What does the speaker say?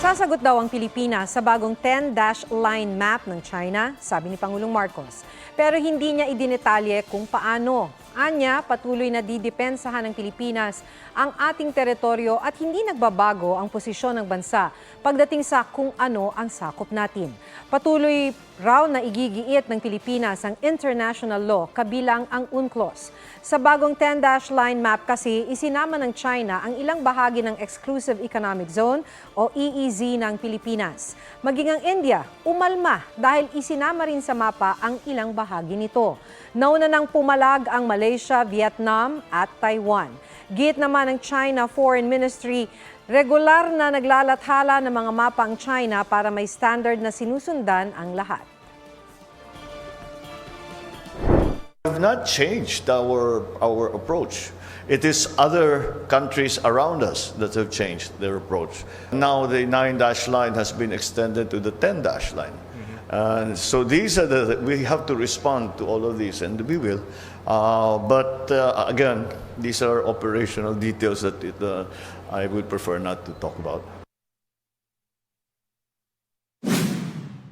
Sasagot daw ang Pilipinas sa bagong 10-line map ng China, sabi ni Pangulong Marcos. Pero hindi niya idinetalye kung paano. Anya, patuloy na didepensahan ng Pilipinas ang ating teritoryo at hindi nagbabago ang posisyon ng bansa pagdating sa kung ano ang sakop natin. Patuloy raw na igigiit ng Pilipinas ang international law kabilang ang UNCLOS. Sa bagong 10-line map kasi, isinama ng China ang ilang bahagi ng Exclusive Economic Zone o EEZ ng Pilipinas. Maging ang India, umalma dahil isinama rin sa mapa ang ilang bahagi nito. Nauna nang pumalag ang Malaysia, Vietnam at Taiwan. Giit naman ng China Foreign Ministry, regular na naglalathala ng mga mapa ang China para may standard na sinusundan ang lahat. We have not changed our approach. It is other countries around us that have changed their approach. Now the 9-dash line has been extended to the 10-dash line. So these are we have to respond to all of these, and we will. But again, these are operational details that I would prefer not to talk about.